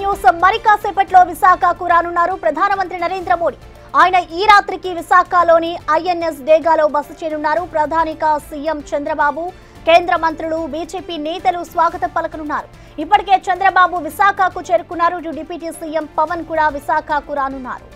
News మరి కాసేపట్లో విశాఖకు రానున్నారు ప్రధానమంత్రి నరేంద్ర మోడీ. ఆయన ఈ రాత్రికి విశాఖలోని ఐఎన్ఎస్ డేగాలో బస చేయనున్నారు. ప్రధానిగా సీఎం చంద్రబాబు, కేంద్ర మంత్రులు, బీజేపీ నేతలు స్వాగతం పలకనున్నారు. ఇప్పటికే చంద్రబాబు విశాఖకు చేరుకున్నారు. డిప్యూటీ సీఎం పవన్ కూడా విశాఖకు రానున్నారు.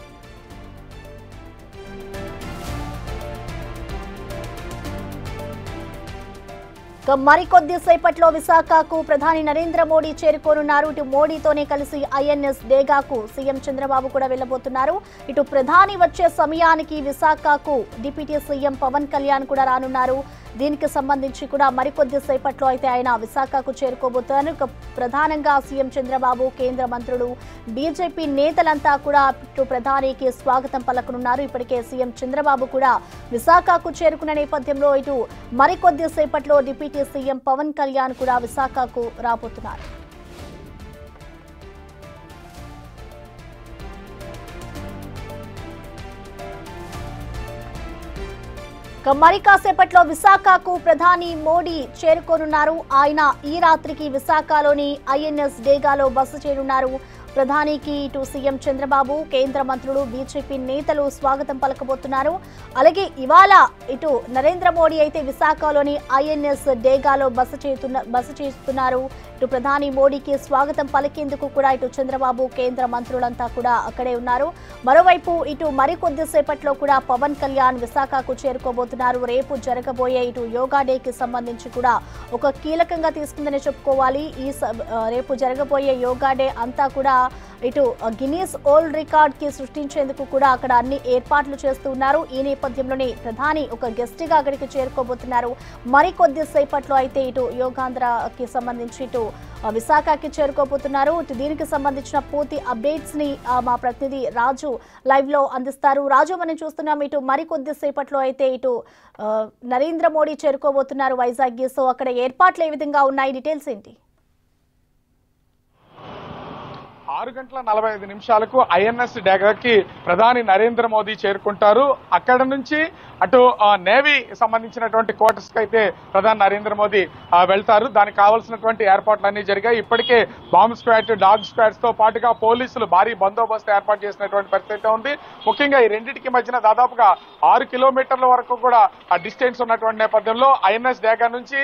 మరికొద్ది సేపట్లో విశాఖకు ప్రధాని నరేంద్ర మోడీ చేరుకోనున్నారు. ఇటు మోడీతోనే కలిసి ఐఎన్ఎస్ డేగాకు సీఎం చంద్రబాబు కూడా వెళ్లబోతున్నారు. ఇటు ప్రధాని వచ్చే సమయానికి విశాఖకు డిప్యూటీ సీఎం పవన్ కళ్యాణ్ కూడా రానున్నారు. దీనికి సంబంధించి కూడా మరికొద్ది సేపట్లో అయితే ఆయన విశాఖకు చేరుకోబోతున్నారు. ప్రధానంగా సీఎం చంద్రబాబు, కేంద్ర మంత్రులు, బీజేపీ నేతలంతా కూడా ఇటు ప్రధానికి స్వాగతం పలకనున్నారు. ఇప్పటికే సీఎం చంద్రబాబు కూడా విశాఖకు చేరుకున్న నేపథ్యంలో ఇటు మరికొద్ది సేపట్లో డిప్యూటీ సీఎం పవన్ కళ్యాణ్ కూడా విశాఖకు రాబోతున్నారు. మరి కాసేపట్లో విశాఖకు ప్రధాని మోడీ చేరుకోనున్నారు. ఆయన ఈ రాత్రికి విశాఖలోని ఐఎన్ఎస్ డేగాలో బస చేయనున్నారు. ప్రధానికి ఇటు సీఎం చంద్రబాబు, కేంద్ర మంత్రులు, బీజేపీ నేతలు స్వాగతం పలకబోతున్నారు. అలాగే ఇవాళ ఇటు నరేంద్ర మోడీ అయితే విశాఖలోని ఐఎన్ఎస్ డేగాలో బస చేస్తున్నారు. ఇటు ప్రధాని మోడీకి స్వాగతం పలికేందుకు కూడా ఇటు చంద్రబాబు, కేంద్ర మంత్రులంతా కూడా అక్కడే ఉన్నారు. మరోవైపు ఇటు మరికొద్ది సేపట్లో కూడా పవన్ కళ్యాణ్ విశాఖకు చేరుకోబోతున్నారు. రేపు జరగబోయే ఇటు యోగా డేకి సంబంధించి కూడా ఒక కీలకంగా తీసుకుందని చెప్పుకోవాలి. రేపు జరగబోయే యోగా డే అంతా కూడా ఇటు గిన్నీస్ వరల్డ్ రికార్డ్ కి సృష్టించేందుకు కూడా అక్కడ అన్ని ఏర్పాట్లు చేస్తూ ఉన్నారు. ఈ నేపథ్యంలోనే ప్రధాని ఒక గెస్ట్ గా అక్కడికి చేరుకోబోతున్నారు. మరికొద్ది సేపట్లో అయితే ఇటు యోగాంధ్రకి సంబంధించి ఇటు విశాఖకి చేరుకోబోతున్నారు. ఇటు దీనికి సంబంధించిన పూర్తి అప్డేట్స్ ని మా ప్రతినిధి రాజు లైవ్ లో అందిస్తారు. రాజు, మనం చూస్తున్నాం ఇటు మరికొద్ది సేపట్లో అయితే ఇటు నరేంద్ర మోడీ చేరుకోబోతున్నారు వైజాగ్ కి. సో అక్కడ ఏర్పాట్లు ఏ విధంగా ఉన్నాయి, డీటెయిల్స్ ఏంటి? 6:45 ఐఎన్ఎస్ డేగాకి ప్రధాని నరేంద్ర మోదీ చేరుకుంటారు. అక్కడ నుంచి అటు నేవీ సంబంధించినటువంటి క్వార్టర్స్ కి అయితే ప్రధాని నరేంద్ర మోదీ వెళ్తారు. దానికి కావాల్సినటువంటి ఏర్పాట్లన్నీ జరిగాయి. ఇప్పటికే బాంబ్ స్క్వాడ్, డాగ్ స్క్వాడ్స్ తో పాటుగా పోలీసులు భారీ బందోబస్తు ఏర్పాటు చేసినటువంటి పరిస్థితి ఉంది. ముఖ్యంగా ఈ రెండింటికి మధ్యన దాదాపుగా 6 కిలోమీటర్ల వరకు కూడా డిస్టెన్స్ ఉన్నటువంటి నేపథ్యంలో ఐఎన్ఎస్ డేగా నుంచి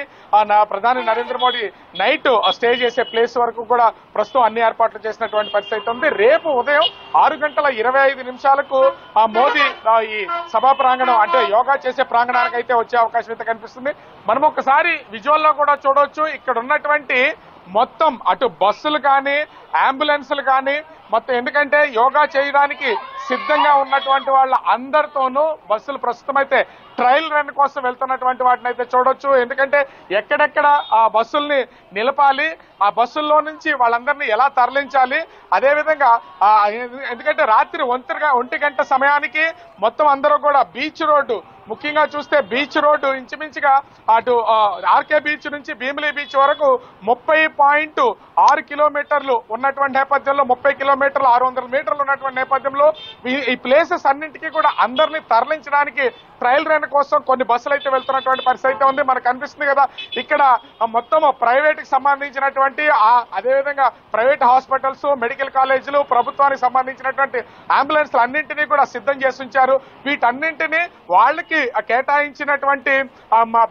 ప్రధాని నరేంద్ర మోదీ నైట్ స్టే చేసే ప్లేస్ వరకు కూడా ప్రస్తుతం అన్ని ఏర్పాట్లు చేసినటువంటి పరిస్థితి ఉంది. రేపు ఉదయం 6:25 మోదీ ఈ సభా ప్రాంగణం అంటే యోగా చేసే ప్రాంగణానికి అయితే వచ్చే అవకాశం అయితే కనిపిస్తుంది. మనం ఒకసారి విజువల్ లో కూడా చూడవచ్చు. ఇక్కడ ఉన్నటువంటి మొత్తం అటు బస్సులు కానీ, అంబులెన్సులు కానీ మొత్తం, ఎందుకంటే యోగా చేయడానికి సిద్ధంగా ఉన్నటువంటి వాళ్ళ అందరితోనూ బస్సులు ప్రస్తుతం అయితే ట్రయల్ రన్ కోసం వెళ్తున్నటువంటి వాటిని అయితే చూడొచ్చు. ఎందుకంటే ఎక్కడెక్కడ ఆ బస్సుల్ని నిలపాలి, ఆ బస్సుల్లో నుంచి వాళ్ళందరినీ ఎలా తరలించాలి, అదేవిధంగా ఎందుకంటే రాత్రి 1 గంట సమయానికి మొత్తం అందరూ కూడా బీచ్ రోడ్డు, ముఖ్యంగా చూస్తే బీచ్ రోడ్డు ఇంచుమించుగా అటు ఆర్కే బీచ్ నుంచి భీమిలీ బీచ్ వరకు 30.6 కిలోమీటర్లు ఉన్నటువంటి నేపథ్యంలో 30 కిలోమీటర్లు 600 మీటర్లు ఉన్నటువంటి నేపథ్యంలో ఈ ప్లేసెస్ అన్నింటికీ కూడా అందరినీ తరలించడానికి ట్రయల్ రన్ కోసం కొన్ని బస్సులు అయితే వెళ్తున్నటువంటి పరిస్థితి అయితే ఉంది. మనకు కనిపిస్తుంది కదా, ఇక్కడ మొత్తం ప్రైవేట్ కి సంబంధించినటువంటి అదేవిధంగా ప్రైవేట్ హాస్పిటల్స్, మెడికల్ కాలేజీలు, ప్రభుత్వానికి సంబంధించినటువంటి అంబులెన్స్లు అన్నింటినీ కూడా సిద్ధం చేసి ఉంచారు. వీటన్నింటినీ వాళ్ళకి కేటాయించినటువంటి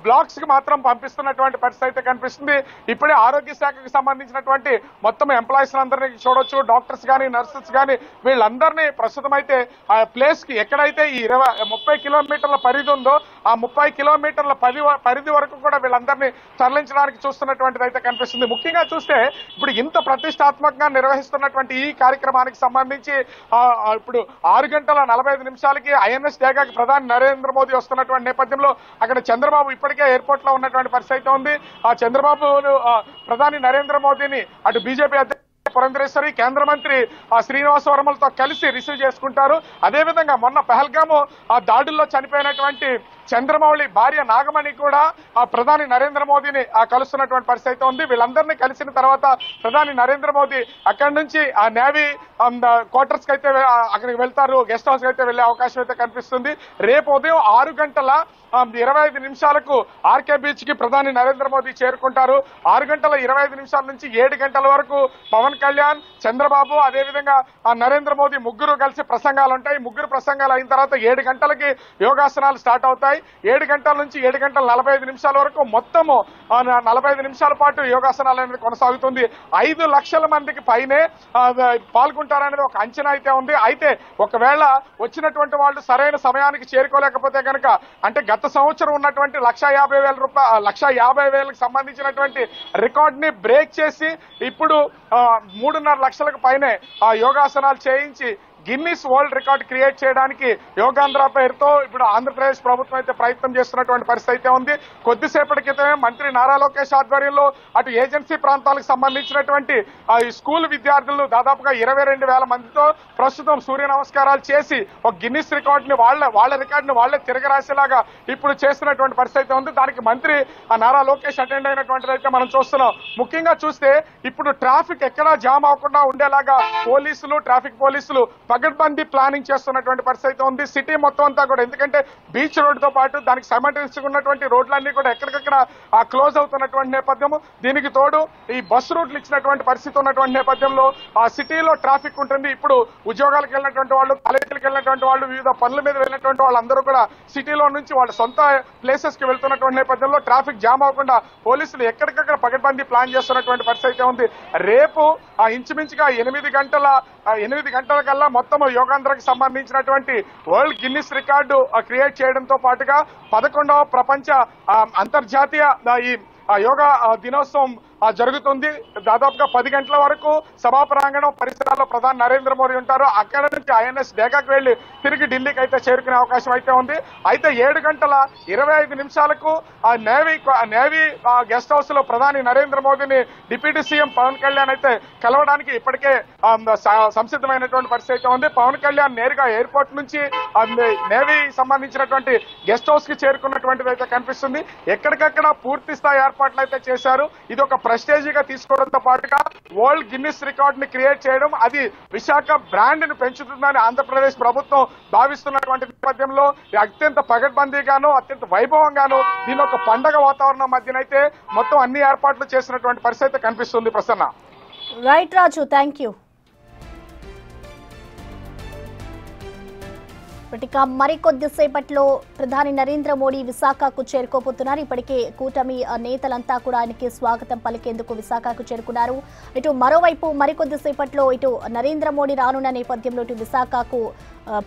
బ్లాక్స్ కి మాత్రం పంపిస్తున్నటువంటి పరిస్థితి అయితే కనిపిస్తుంది. ఇప్పుడే ఆరోగ్య శాఖకి సంబంధించినటువంటి మొత్తం ఎంప్లాయీస్ అందరినీ చూడొచ్చు. డాక్టర్స్ కానీ, నర్సెస్ కానీ వీళ్ళందరినీ ప్రస్తుతం అయితే ఆ ప్లేస్ కి ఎక్కడైతే ఈ 30 కిలోమీటర్ల పరిధి ఉందో ఆ 30 కిలోమీటర్ల పరిధి వరకు కూడా వీళ్ళందరినీ తరలించడానికి చూస్తున్నటువంటిది అయితే కనిపిస్తుంది. ముఖ్యంగా చూస్తే ఇప్పుడు ఇంత ప్రతిష్టాత్మకంగా నిర్వహిస్తున్నటువంటి ఈ కార్యక్రమానికి సంబంధించి ఇప్పుడు 6:45 ఐఎన్ఎస్ డేగాకి ప్రధాని నరేంద్ర మోదీ వస్తున్నటువంటి నేపథ్యంలో అక్కడ చంద్రబాబు ఇప్పటికే ఎయిర్పోర్ట్ లో ఉన్నటువంటి పరిస్థితి ఉంది. ఆ చంద్రబాబు ప్రధాని నరేంద్ర మోదీని అటు బీజేపీ అధ్యక్షుడు పురంధరేశ్వరి, కేంద్ర మంత్రి శ్రీనివాస వర్మలతో కలిసి రిసీవ్ చేసుకుంటారు. అదేవిధంగా మొన్న పహల్గాము దాడుల్లో చనిపోయినటువంటి చంద్రమౌళి భార్య నాగమణి కూడా ప్రధాని నరేంద్ర మోదీని కలుస్తున్నటువంటి పరిస్థితి ఉంది. వీళ్ళందరినీ కలిసిన తర్వాత ప్రధాని నరేంద్ర మోదీ అక్కడి నుంచి ఆ నేవీ క్వార్టర్స్ కి అయితే అక్కడికి వెళ్తారు, గెస్ట్ హౌస్ కి అయితే వెళ్లే అవకాశం అయితే కనిపిస్తుంది. రేపు ఉదయం 6 గంటల 25 నిమిషాలకు ఆర్కే బీచ్ కి ప్రధాని నరేంద్ర మోదీ చేరుకుంటారు. 6:25 నుంచి 7 గంటల వరకు పవన్ కళ్యాణ్, చంద్రబాబు, అదేవిధంగా నరేంద్ర మోదీ ముగ్గురు కలిసి ప్రసంగాలు ఉంటాయి. ముగ్గురు ప్రసంగాలు అయిన తర్వాత 7 గంటలకి యోగాసనాలు స్టార్ట్ అవుతాయి. 7 గంటల నుంచి 7:45 వరకు మొత్తము 45 నిమిషాల పాటు యోగాసనాలు అనేది కొనసాగుతుంది. 5 లక్షల మందికి పైనే పాల్గొంటారనేది ఒక అంచనా అయితే ఉంది. అయితే ఒకవేళ వచ్చినటువంటి వాళ్ళు సరైన సమయానికి చేరుకోలేకపోతే కనుక, అంటే గత సంవత్సరం ఉన్నటువంటి 1,50,000కి సంబంధించినటువంటి రికార్డ్ ని బ్రేక్ చేసి ఇప్పుడు 3.5 లక్షలకు పైనే యోగాసనాలు చేయించి గిన్నిస్ వరల్డ్ రికార్డ్ క్రియేట్ చేయడానికి యోగాంధ్ర పేరుతో ఇప్పుడు ఆంధ్రప్రదేశ్ ప్రభుత్వం అయితే ప్రయత్నం చేస్తున్నటువంటి పరిస్థితి అయితే ఉంది. కొద్దిసేపటి క్రితమే మంత్రి నారా లోకేష్ ఆధ్వర్యంలో అటు ఏజెన్సీ ప్రాంతాలకు సంబంధించినటువంటి ఈ స్కూల్ విద్యార్థులు దాదాపుగా 22,000 మందితో ప్రస్తుతం సూర్య నమస్కారాలు చేసి ఒక గిన్నిస్ రికార్డ్ ని వాళ్ళ రికార్డ్ ని వాళ్లే తిరగరాసేలాగా ఇప్పుడు చేస్తున్నటువంటి పరిస్థితి అయితే ఉంది. దానికి మంత్రి నారా లోకేష్ అటెండ్ అయినటువంటిది అయితే మనం చూస్తున్నాం. ముఖ్యంగా చూస్తే ఇప్పుడు ట్రాఫిక్ ఎక్కడా జామ్ అవ్వకుండా ఉండేలాగా ట్రాఫిక్ పోలీసులు పగడ్బందీ ప్లానింగ్ చేస్తున్నటువంటి పరిస్థితి ఉంది. సిటీ మొత్తం అంతా కూడా, ఎందుకంటే బీచ్ రోడ్డుతో పాటు దానికి సైమల్టేనియస్ ఉన్నటువంటి రోడ్లన్నీ కూడా ఎక్కడికక్కడ క్లోజ్ అవుతున్నటువంటి నేపథ్యము, దీనికి తోడు ఈ బస్సు రూట్లు ఇచ్చినటువంటి పరిస్థితి ఉన్నటువంటి నేపథ్యంలో ఆ సిటీలో ట్రాఫిక్ ఉంటుంది. ఇప్పుడు ఉద్యోగాలకు వెళ్ళినటువంటి వాళ్ళు, కాలేజీలకు వెళ్ళినటువంటి వాళ్ళు, వివిధ పనుల మీద వెళ్ళినటువంటి వాళ్ళందరూ కూడా సిటీలో నుంచి వాళ్ళ సొంత ప్లేసెస్ కి వెళ్తున్నటువంటి నేపథ్యంలో ట్రాఫిక్ జామ్ అవ్వకుండా పోలీసులు ఎక్కడికక్కడ పగడ్బందీ ప్లాన్ చేస్తున్నటువంటి పరిస్థితి ఉంది. రేపు ఇంచుమించుగా 8 గంటల కల్లా మొత్తం యోగాంధ్రకి సంబంధించినటువంటి వరల్డ్ గిన్నిస్ రికార్డు క్రియేట్ చేయడంతో పాటుగా 11వ ప్రపంచ అంతర్జాతీయ ఈ యోగా దినోత్సవం జరుగుతుంది. దాదాపుగా 10 గంటల వరకు సభా ప్రాంగణం పరిసరాల్లో ప్రధాని నరేంద్ర మోదీ ఉంటారు. అక్కడ నుంచి INS డేగాకు వెళ్లి తిరిగి ఢిల్లీకి అయితే చేరుకునే అవకాశం అయితే ఉంది. అయితే 7:25 నేవీ గెస్ట్ హౌస్ లో ప్రధాని నరేంద్ర మోదీని డిప్యూటీ సీఎం పవన్ కళ్యాణ్ అయితే కలవడానికి ఇప్పటికే సంసిద్ధమైనటువంటి పరిస్థితి అయితే ఉంది. పవన్ కళ్యాణ్ నేరుగా ఎయిర్పోర్ట్ నుంచి నేవీ సంబంధించినటువంటి గెస్ట్ హౌస్ కి చేరుకున్నటువంటిది అయితే కనిపిస్తుంది. ఎక్కడికక్కడ పూర్తి స్థాయి ఏర్పాట్లు అయితే చేశారు. ఇది ఒక ప్రెస్టేజీగా తీసుకోవడంతో పాటుగా వరల్డ్ గిన్నిస్ రికార్డ్ ని క్రియేట్ చేయడం, అది విశాఖ బ్రాండ్ ని పెంచుతుందని ఆంధ్రప్రదేశ్ ప్రభుత్వం భావిస్తున్నటువంటి నేపథ్యంలో అత్యంత పగడ్బందీగాను, అత్యంత వైభవంగాను, దీని ఒక పండగ వాతావరణం మధ్యనైతే మొత్తం అన్ని ఏర్పాట్లు చేసినటువంటి పరిస్థితి కనిపిస్తుంది. Prasanna. Right Raju, thank you. ఇక మరికొద్దిసేపట్లో ప్రధాని నరేంద్ర మోడీ విశాఖకు చేరుకోబోతున్నారు. ఇప్పటికే కూటమి నేతలంతా కూడా ఆయనకి స్వాగతం పలికేందుకు విశాఖకు చేరుకున్నారు. ఇటు మరోవైపు మరికొద్దిసేపట్లో ఇటు నరేంద్ర మోడీ రానున్న నేపథ్యంలో ఇటు విశాఖకు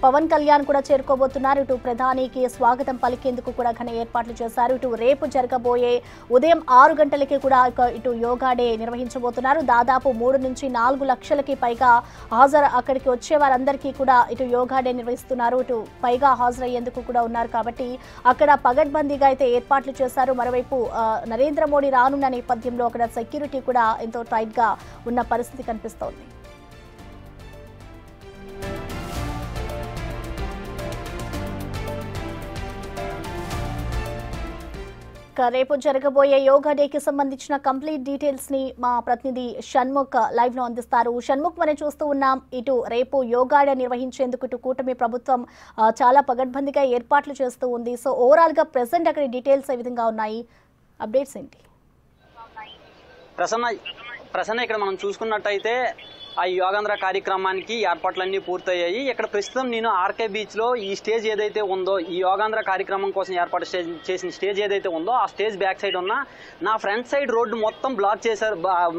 పవన్ కళ్యాణ్ కూడా చేరుకోబోతున్నారు. ఇటు ప్రధానికి స్వాగతం పలికేందుకు కూడా ఘన ఏర్పాట్లు చేశారు. ఇటు రేపు జరగబోయే ఉదయం 6 గంటలకి కూడా ఇటు యోగా డే నిర్వహించబోతున్నారు. దాదాపు 3 నుంచి 4 లక్షలకి పైగా అక్కడికి వచ్చే వారందరికీ కూడా ఇటు యోగా డే నిర్వహిస్తున్నారు. ఇటు పైగా హాజరయ్యేందుకు కూడా ఉన్నారు. కాబట్టి అక్కడ పగడ్బందీగా అయితే ఏర్పాట్లు చేశారు. మరోవైపు నరేంద్ర మోడీ రానున్న నేపథ్యంలో అక్కడ సెక్యూరిటీ కూడా ఎంతో టైట్ గా ఉన్న పరిస్థితి కనిపిస్తోంది. రేపు జరగబోయే యోగా డేకి సంబంధించిన కంప్లీట్ డీటెయిల్స్ ని మా ప్రతినిధి షణ్ముఖ్ లైవ్ లో అందిస్తారు. షణ్ముఖ్, మనం చూస్తూ ఉన్నాం ఇటు రేపు యోగా డే నిర్వహించేందుకు ఇటు కూటమి ప్రభుత్వం చాలా పగడ్బందీగా ఏర్పాట్లు చేస్తూ ఉంది. సో ఓవరాల్ గా ప్రెసెంట్ అక్కడ డీటెయిల్స్ ఏ విధంగా ఉన్నాయి, అప్డేట్స్ ఏంటి? ప్రసన్న ఇక్కడ మనం చూసుకున్నట్టయితే ఆ యోగాంధ్ర కార్యక్రమానికి ఏర్పాట్లన్నీ పూర్తయ్యాయి. ఇక్కడ ప్రస్తుతం నేను ఆర్కే బీచ్ లో ఈ స్టేజ్ ఏదైతే ఉందో, ఈ యోగాంధ్ర కార్యక్రమం కోసం ఏర్పాటు చేసిన స్టేజ్ ఏదైతే ఉందో ఆ స్టేజ్ బ్యాక్ సైడ్ ఉన్న నా ఫ్రంట్ సైడ్ రోడ్డు మొత్తం బ్లాక్ చేశారు.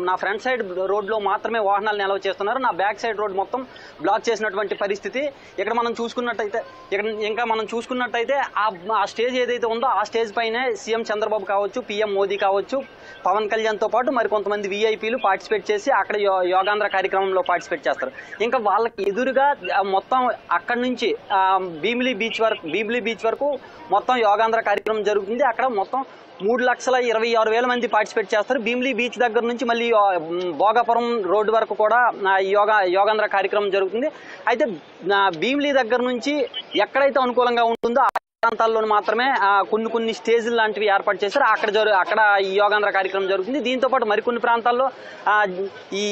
నా ఫ్రంట్ సైడ్ రోడ్లో మాత్రమే వాహనాలు నిల్వ చేస్తున్నారు. నా బ్యాక్ సైడ్ రోడ్ మొత్తం బ్లాక్ చేసినటువంటి పరిస్థితి ఇక్కడ మనం చూసుకున్నట్టయితే ఆ స్టేజ్ ఏదైతే ఉందో ఆ స్టేజ్ పైనే సీఎం చంద్రబాబు కావచ్చు, పీఎం మోదీ కావచ్చు, పవన్ కళ్యాణ్ తో పాటు మరికొంతమంది వీఐపీలు పార్టిసిపేట్ చేసి అక్కడ యోగాంధ్ర కార్యక్రమంలో పార్టిసిపేట్ చేస్తారు. ఇంకా వాళ్ళకి ఎదురుగా మొత్తం అక్కడి నుంచి భీమిలీ బీచ్ వరకు మొత్తం యోగాంధ్ర కార్యక్రమం జరుగుతుంది. అక్కడ మొత్తం 3,26,000 మంది పార్టిసిపేట్ చేస్తారు. భీమిలీ బీచ్ దగ్గర నుంచి మళ్ళీ భోగాపురం రోడ్డు వరకు కూడా యోగాంధ్ర కార్యక్రమం జరుగుతుంది. అయితే భీమిలీ దగ్గర నుంచి ఎక్కడైతే అనుకూలంగా ఉంటుందో ప్రాంతాల్లో మాత్రమే కొన్ని స్టేజ్లు లాంటివి ఏర్పాటు చేశారు. అక్కడ ఈ యోగాంధ్ర కార్యక్రమం జరుగుతుంది. దీంతో పాటు మరికొన్ని ప్రాంతాల్లో ఈ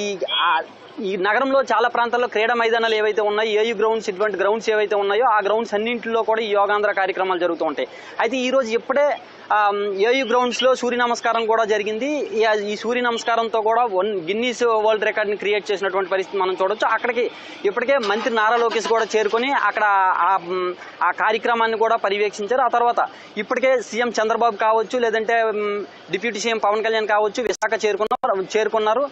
ఈ నగరంలో చాలా ప్రాంతాల్లో క్రీడా మైదానాలు ఏవైతే ఉన్నాయో, ఏయూ గ్రౌండ్స్, ఇటువంటి గ్రౌండ్స్ ఏవైతే ఉన్నాయో ఆ గ్రౌండ్స్ అన్నింటిలో కూడా ఈ యోగాంధ్ర కార్యక్రమాలు జరుగుతూ ఉంటాయి. అయితే ఈ రోజు ఇప్పుడే ఏయూ గ్రౌండ్స్ లో సూర్య నమస్కారం కూడా జరిగింది. ఈ సూర్య నమస్కారంతో కూడా గిన్నీస్ వరల్డ్ రికార్డ్ ని క్రియేట్ చేసినటువంటి పరిస్థితి మనం చూడొచ్చు. అక్కడికి ఇప్పటికే మంత్రి నారా లోకేష్ కూడా చేరుకొని అక్కడ ఆ కార్యక్రమాన్ని కూడా పర్యవేక్షించారు. ఆ తర్వాత ఇప్పటికే సీఎం చంద్రబాబు కావచ్చు, లేదంటే డిప్యూటీ సీఎం పవన్ కళ్యాణ్ కావచ్చు విశాఖ చేరుకున్నారు.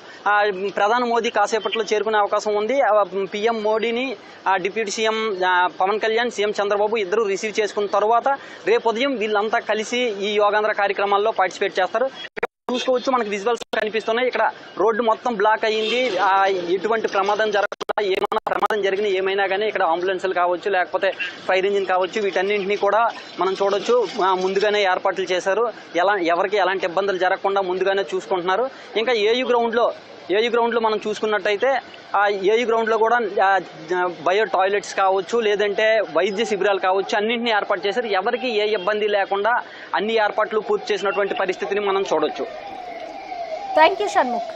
ప్రధాని మోదీ కాసేపట్లో చేరుకునే అవకాశం ఉంది. పీఎం మోడీని deputy CM Pawan Kalyan, CM Chandrababu ఇద్దరు రిసీవ్ చేసుకున్న తర్వాత రేపు ఉదయం వీళ్ళంతా కలిసి ఈ యోగాంధ్ర కార్యక్రమాల్లో పార్టిసిపేట్ చేస్తారు. చూసుకోవచ్చు, మనకు విజువల్స్ కనిపిస్తున్నాయి. ఇక్కడ రోడ్డు మొత్తం బ్లాక్ అయ్యింది. ఎటువంటి ప్రమాదం జరగకుండా, ఏమైనా ప్రమాదం జరిగిన ఏమైనా కానీ ఇక్కడ అంబులెన్సులు కావచ్చు, లేకపోతే ఫైర్ ఇంజిన్ కావచ్చు, వీటన్నింటినీ కూడా మనం చూడొచ్చు. ముందుగానే ఏర్పాట్లు చేశారు. ఎవరికి ఎలాంటి ఇబ్బందులు జరగకుండా ముందుగానే చూసుకుంటున్నారు. ఇంకా ఏయూ గ్రౌండ్ లో మనం చూసుకున్నట్టయితే ఆ ఏయూ గ్రౌండ్ లో కూడా బయో టాయిలెట్స్ కావచ్చు, లేదంటే వైద్య శిబిరాలు కావచ్చు, అన్నింటినీ ఏర్పాటు చేశారు. ఎవరికి ఏ ఇబ్బంది లేకుండా అన్ని ఏర్పాట్లు పూర్తి చేసినటువంటి పరిస్థితిని మనం చూడొచ్చు. Thank you Shanmukh.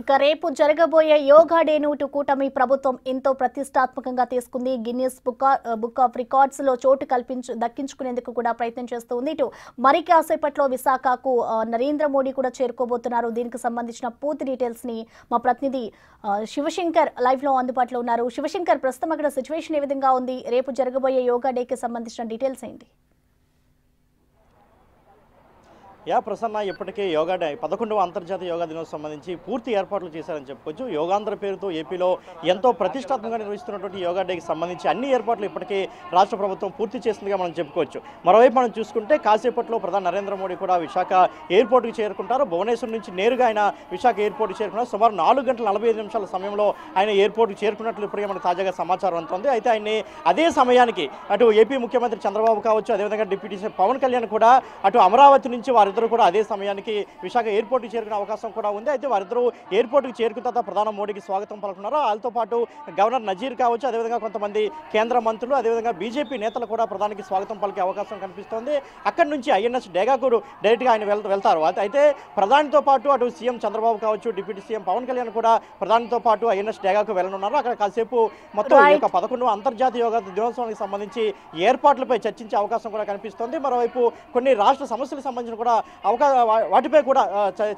ఇక రేపు జరగబోయే యోగా డేను కూటమి ప్రభుత్వం ఎంతో ప్రతిష్టాత్మకంగా తీసుకుంది. గిన్నీస్ బుక్ ఆఫ్ రికార్డ్స్ లో చోటు దక్కించుకునేందుకు కూడా ప్రయత్నం చేస్తుంది. ఇటు మరి కాసేపట్లో విశాఖకు నరేంద్ర మోడీ కూడా చేరుకోబోతున్నారు. దీనికి సంబంధించిన పూర్తి డీటెయిల్స్ ని మా ప్రతినిధి శివశంకర్ లైవ్ లో అందుబాటులో ఉన్నారు. శివశంకర్, ప్రస్తుతం అక్కడ సిచ్యువేషన్ ఏ విధంగా ఉంది? రేపు జరగబోయే యోగా డేకి సంబంధించిన డీటెయిల్స్ ఏంటి? ప్రసన్న, ఇప్పటికే యోగా డే 11వ అంతర్జాతీయ యోగా దినోత్సవం సంబంధించి పూర్తి ఏర్పాట్లు చేశారని చెప్పుకోవచ్చు. యోగాంధ్ర పేరుతో ఏపీలో ఎంతో ప్రతిష్టాత్మకంగా నిర్వహిస్తున్నటువంటి యోగా డేకి సంబంధించి అన్ని ఏర్పాట్లు ఇప్పటికే రాష్ట్ర ప్రభుత్వం పూర్తి చేసిందిగా మనం చెప్పుకోవచ్చు. మరోవైపు మనం చూసుకుంటే కాసేపట్లో ప్రధాని నరేంద్ర మోడీ కూడా విశాఖ ఎయిర్పోర్ట్కి చేరుకుంటారు. భువనేశ్వర్ నుంచి నేరుగా ఆయన విశాఖ ఎయిర్పోర్ట్కి చేరుకున్నారు. సుమారు 4 గంటల 45 నిమిషాల సమయంలో ఆయన ఎయిర్పోర్ట్కి చేరుకున్నట్లు ఇప్పటికే మనకు తాజాగా సమాచారం అందుతోంది. అయితే ఆయన్ని అదే సమయానికి అటు ఏపీ ముఖ్యమంత్రి చంద్రబాబు కావచ్చు, అదేవిధంగా డిప్యూటీ సీఎం పవన్ కళ్యాణ్ కూడా అటు అమరావతి నుంచి వారిద్దరూ కూడా అదే సమయానికి విశాఖ ఎయిర్పోర్ట్కి చేరుకునే అవకాశం కూడా ఉంది. అయితే వారిద్దరూ ఎయిర్పోర్ట్కి చేరుకున్న తర్వాత ప్రధాని మోడీకి స్వాగతం పలుకున్నారు. వాళ్ళతో పాటు గవర్నర్ నజీర్ కావచ్చు, అదేవిధంగా కొంతమంది కేంద్ర మంత్రులు, అదేవిధంగా బీజేపీ నేతలు కూడా ప్రధానికి స్వాగతం పలికే అవకాశం కనిపిస్తోంది. అక్కడి నుంచి ఐఎన్ఎస్ డేగాకు డైరెక్ట్గా ఆయన వెళ్తారు. అయితే ప్రధానితో పాటు అటు సీఎం చంద్రబాబు కావచ్చు, డిప్యూటీ సీఎం పవన్ కళ్యాణ్ కూడా ప్రధానితో పాటు ఐఎన్ఎస్ డేగాకు వెళ్ళనున్నారు. అక్కడ కాసేపు మొత్తం ఈ యొక్క 11వ అంతర్జాతీయ యోగా దినోత్సవానికి సంబంధించి ఏర్పాట్లపై చర్చించే అవకాశం కూడా కనిపిస్తోంది. మరోవైపు కొన్ని రాష్ట్ర సమస్యలకు సంబంధించిన కూడా వాటిపై కూడా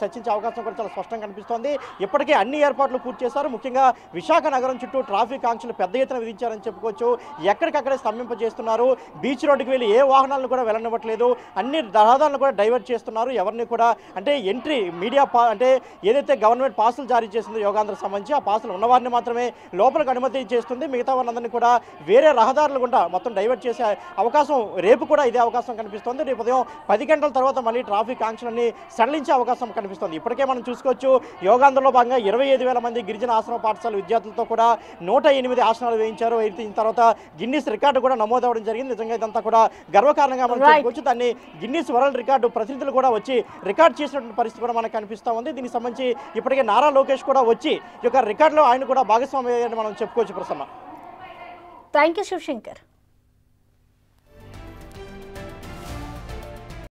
చర్చించే అవకాశం కూడా చాలా స్పష్టంగా కనిపిస్తోంది. ఇప్పటికే అన్ని ఏర్పాట్లు పూర్తి చేశారు. ముఖ్యంగా విశాఖ నగరం చుట్టూ ట్రాఫిక్ ఆంక్షలు పెద్ద ఎత్తున విధించారని చెప్పుకోవచ్చు. ఎక్కడికక్కడే స్తంభింపజేస్తున్నారు. బీచ్ రోడ్డుకి వెళ్ళి ఏ వాహనాలను కూడా వెళ్ళనివ్వట్లేదు. అన్ని రహదారులను కూడా డైవర్ట్ చేస్తున్నారు. ఎవరిని కూడా అంటే ఎంట్రీ మీడియా అంటే ఏదైతే గవర్నమెంట్ పాసులు జారీ చేసిందో యోగాంధ్రకు సంబంధించి ఆ పాసులు ఉన్నవారిని మాత్రమే లోపలికి అనుమతి చేస్తుంది. మిగతా వారందరినీ కూడా వేరే రహదారులు గుండా మొత్తం డైవర్ట్ చేసే అవకాశం రేపు కూడా ఇదే అవకాశం కనిపిస్తోంది. రేపు ఉదయం 10 గంటల తర్వాత మళ్ళీ ట్రాఫిక్ ఆంక్షలన్నీ సడలించే అవకాశం కనిపిస్తుంది. ఇప్పటికే మనం చూసుకోవచ్చు, యోగాంధ్రలో భాగంగా 25,000 మంది గిరిజన ఆశ్రమ పాఠశాల విద్యార్థులతో కూడా 108 ఆసనాలు వేయించారు. దీని తర్వాత గిన్నీస్ రికార్డు కూడా నమోదవడం జరిగింది. నిజంగా ఇదంతా కూడా గర్వకారణంగా మనం చెప్పుకోవచ్చు. దాన్ని గిన్నీస్ వరల్డ్ రికార్డు ప్రతినిధులు కూడా వచ్చి రికార్డ్ చేసినటువంటి పరిస్థితి కూడా మనకు కనిపిస్తూ ఉంది. దీనికి సంబంధించి ఇప్పటికే నారా లోకేష్ కూడా వచ్చి ఈ యొక్క రికార్డులో ఆయన కూడా భాగస్వామి అయ్యారని మనం చెప్పుకోవచ్చు. Prasanna, thank you Shivshankar.